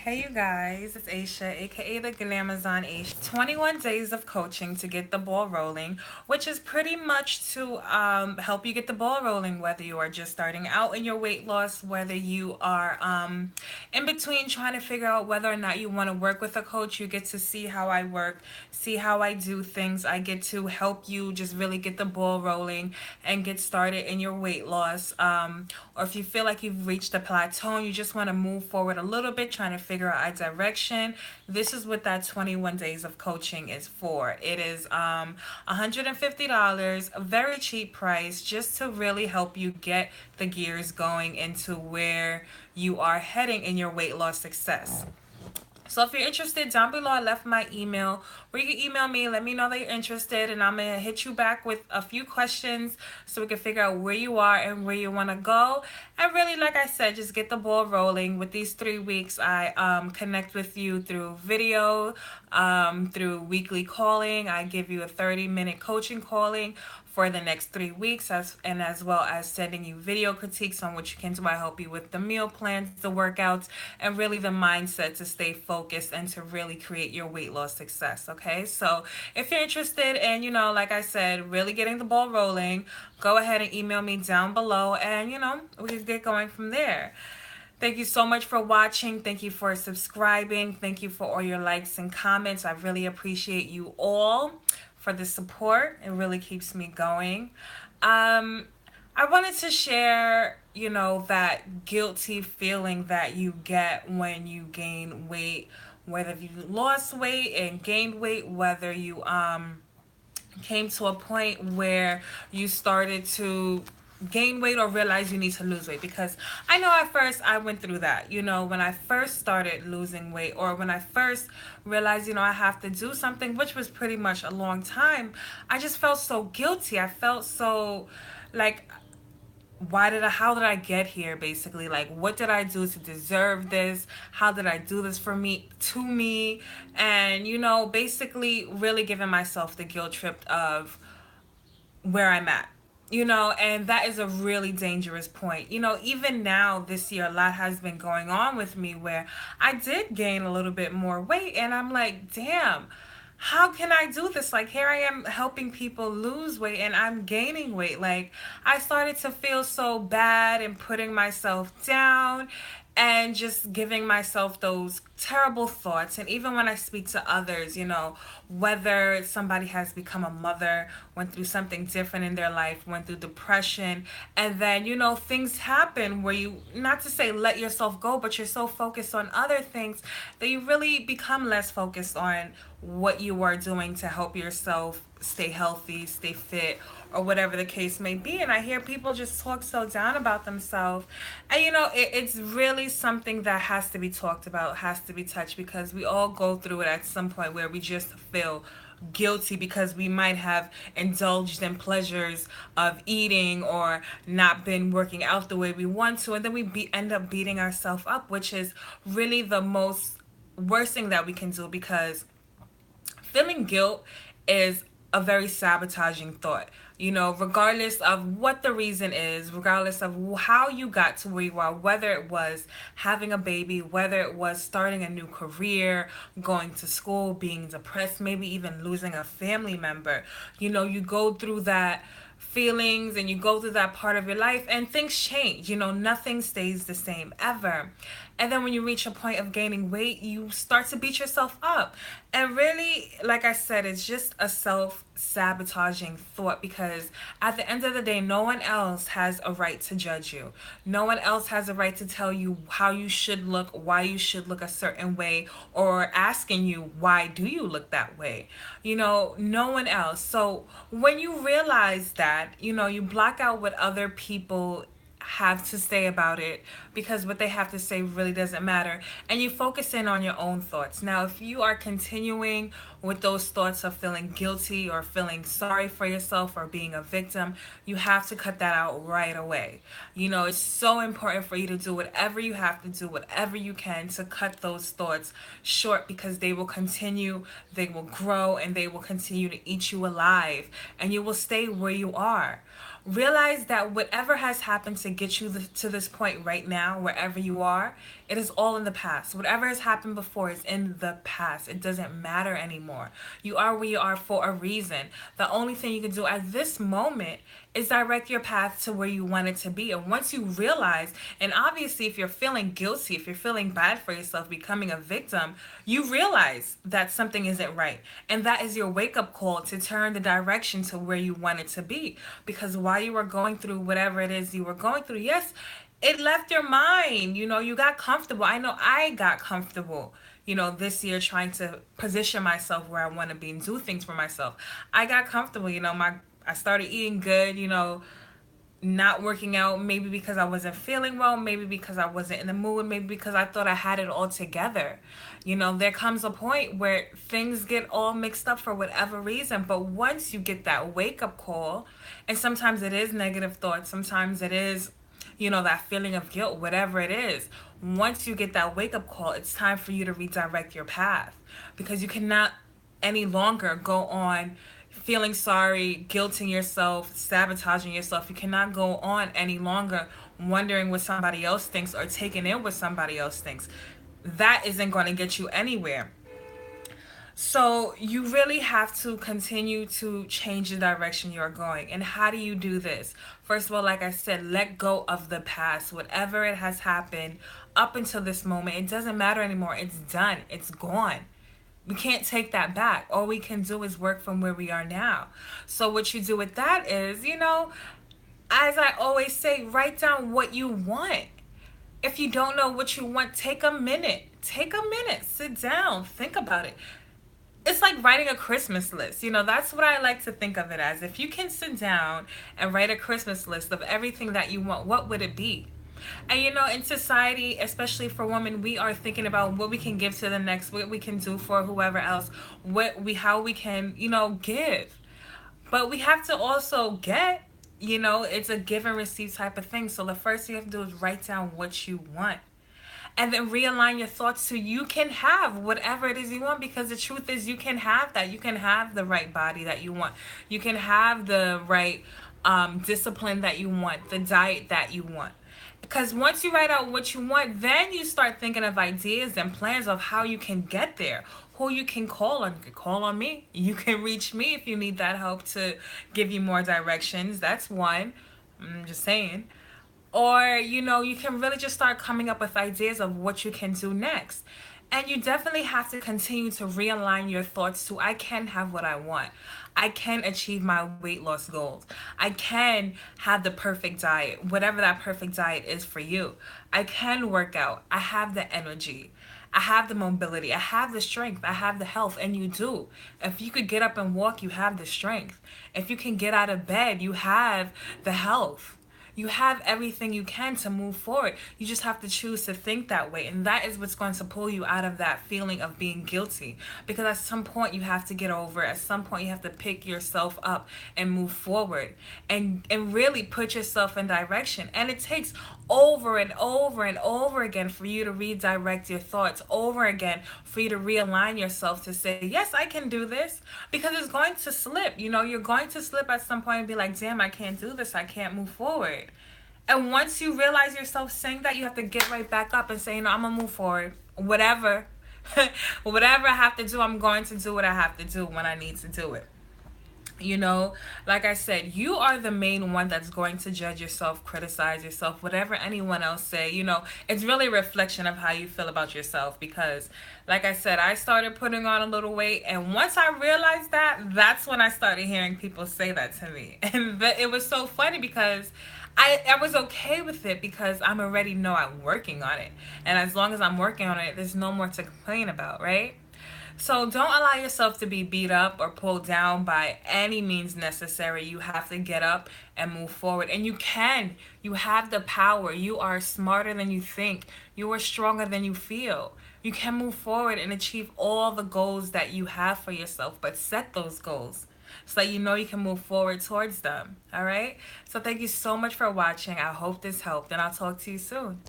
Hey you guys, it's Aisha, aka the Glamazon Aisha. 21 days of coaching to get the ball rolling, which is pretty much to help you get the ball rolling, whether you are just starting out in your weight loss, whether you are in between trying to figure out whether or not you want to work with a coach. You get to see how I work, see how I do things. I get to help you just really get the ball rolling and get started in your weight loss. Or if you feel like you've reached a plateau and you just want to move forward a little bit, trying to figure out a direction, this is what that 21 days of coaching is for. It is $150, a very cheap price, just to really help you get the gears going into where you are heading in your weight loss success. So if you're interested, down below I left my email where you can email me, let me know that you're interested, and I'm going to hit you back with a few questions so we can figure out where you are and where you want to go. And really, like I said, just get the ball rolling. With these 3 weeks, I connect with you through video, through weekly calling. I give you a 30-minute coaching calling for the next 3 weeks, as well as sending you video critiques on what you can do. I help you with the meal plans, the workouts, and really the mindset to stay focused and to really create your weight loss success. Okay, so if you're interested in, like I said, really getting the ball rolling, go ahead and email me down below, and we can get going from there. Thank you so much for watching. Thank you for subscribing. Thank you for all your likes and comments. I really appreciate you all for the support. It really keeps me going. I wanted to share, that guilty feeling that you get when you gain weight, whether you lost weight and gained weight, whether you came to a point where you started to gain weight or realize you need to lose weight. Because I know at first I went through that, when I first started losing weight, or when I first realized, I have to do something, which was pretty much a long time. I just felt so guilty. I felt so like, how did I get here, basically? Like, what did I do to deserve this? How did I do this to me? And, basically really giving myself the guilt trip of where I'm at. And that is a really dangerous point. Even now this year, a lot has been going on with me where I did gain a little bit more weight, and I'm like, damn, how can I do this? Like, here I am helping people lose weight and I'm gaining weight. Like, I started to feel so bad and putting myself down and just giving myself those terrible thoughts. And even when I speak to others, whether somebody has become a mother, went through something different in their life, went through depression, and then, things happen where you, not to say let yourself go, but you're so focused on other things that you really become less focused on what you are doing to help yourself stay healthy, stay fit, or whatever the case may be. And I hear people just talk so down about themselves. And it's really something that has to be talked about, has to be touched, because we all go through it at some point where we just feel guilty because we might have indulged in pleasures of eating or not been working out the way we want to, and then we end up beating ourselves up, which is really the most worst thing that we can do, because feeling guilt is a very sabotaging thought. Regardless of what the reason is, regardless of how you got to where you are, whether it was having a baby, whether it was starting a new career, going to school, being depressed, maybe even losing a family member, you go through that feelings and you go through that part of your life and things change. Nothing stays the same ever. And then when you reach a point of gaining weight, you start to beat yourself up. And really, like I said, it's just a self-sabotaging thought, because at the end of the day, no one else has a right to judge you. No one else has a right to tell you how you should look, why you should look a certain way, or asking you, why do you look that way? No one else. So when you realize that, you block out what other people have to say about it, because what they have to say really doesn't matter, and you focus in on your own thoughts. Now, if you are continuing with those thoughts of feeling guilty or feeling sorry for yourself or being a victim, you have to cut that out right away. It's so important for you to do whatever you have to do, whatever you can, to cut those thoughts short, because they will continue, they will grow, and they will continue to eat you alive, and you will stay where you are. Realize that whatever has happened to get you to this point right now, wherever you are, It is all in the past. Whatever has happened before is in the past. It doesn't matter anymore. You are where you are for a reason. The only thing you can do at this moment is direct your path to where you want it to be. And once you realize, and obviously if you're feeling guilty, if you're feeling bad for yourself, becoming a victim, you realize that something isn't right. And that is your wake up call to turn the direction to where you want it to be. Because while you were going through whatever it is you were going through, yes, it left your mind. You got comfortable. I know I got comfortable, this year trying to position myself where I want to be and do things for myself. I got comfortable, I started eating good, not working out, maybe because I wasn't feeling well, maybe because I wasn't in the mood, maybe because I thought I had it all together. There comes a point where things get all mixed up for whatever reason. But once you get that wake up call, and sometimes it is negative thoughts, sometimes it is, that feeling of guilt, whatever it is. Once you get that wake up call, it's time for you to redirect your path, because you cannot any longer go on feeling sorry, guilting yourself, sabotaging yourself. You cannot go on any longer wondering what somebody else thinks or taking in what somebody else thinks. That isn't going to get you anywhere. So you really have to continue to change the direction you're going. And how do you do this? First of all, like I said, let go of the past. Whatever it has happened up until this moment, it doesn't matter anymore. It's done. It's gone. We can't take that back. All we can do is work from where we are now. So what you do with that is, as I always say, write down what you want. If you don't know what you want, take a minute. Take a minute. Sit down. Think about it. It's like writing a Christmas list. That's what I like to think of it as. If you can sit down and write a Christmas list of everything that you want, what would it be? And in society, especially for women, we are thinking about what we can give to the next, what we can do for whoever else, how we can, give. But we have to also get, it's a give and receive type of thing. So the first thing you have to do is write down what you want. And then realign your thoughts so you can have whatever it is you want, because the truth is you can have that. You can have the right body that you want. You can have the right discipline that you want, the diet that you want. Because once you write out what you want, then you start thinking of ideas and plans of how you can get there, who you can call on. You can call on me. You can reach me if you need that help to give you more directions. That's one. I'm just saying. Or, you can really just start coming up with ideas of what you can do next. And you definitely have to continue to realign your thoughts to, I can have what I want. I can achieve my weight loss goals. I can have the perfect diet, whatever that perfect diet is for you. I can work out. I have the energy. I have the mobility. I have the strength. I have the health. And you do. If you could get up and walk, you have the strength. If you can get out of bed, you have the health. You have everything you can to move forward. You just have to choose to think that way. And that is what's going to pull you out of that feeling of being guilty. Because at some point you have to get over it. At some point you have to pick yourself up and move forward. And really put yourself in direction. And it takes over and over and over again for you to redirect your thoughts. Over again for you to realign yourself to say, yes, I can do this. Because it's going to slip. You're going to slip at some point and be like, damn, I can't do this. I can't move forward. And once you realize yourself saying that, you have to get right back up and say, I'm going to move forward. Whatever. Whatever I have to do, I'm going to do what I have to do when I need to do it. Like I said, you are the main one that's going to judge yourself, criticize yourself, whatever anyone else say. It's really a reflection of how you feel about yourself. Because, like I said, I started putting on a little weight. And once I realized that, that's when I started hearing people say that to me. And it was so funny because I was okay with it, because I'm already know I'm working on it. And as long as I'm working on it, there's no more to complain about, right? So don't allow yourself to be beat up or pulled down by any means necessary. You have to get up and move forward. And you can. You have the power. You are smarter than you think. You are stronger than you feel. You can move forward and achieve all the goals that you have for yourself. But set those goals so that you can move forward towards them. All right? So thank you so much for watching. I hope this helped, and I'll talk to you soon.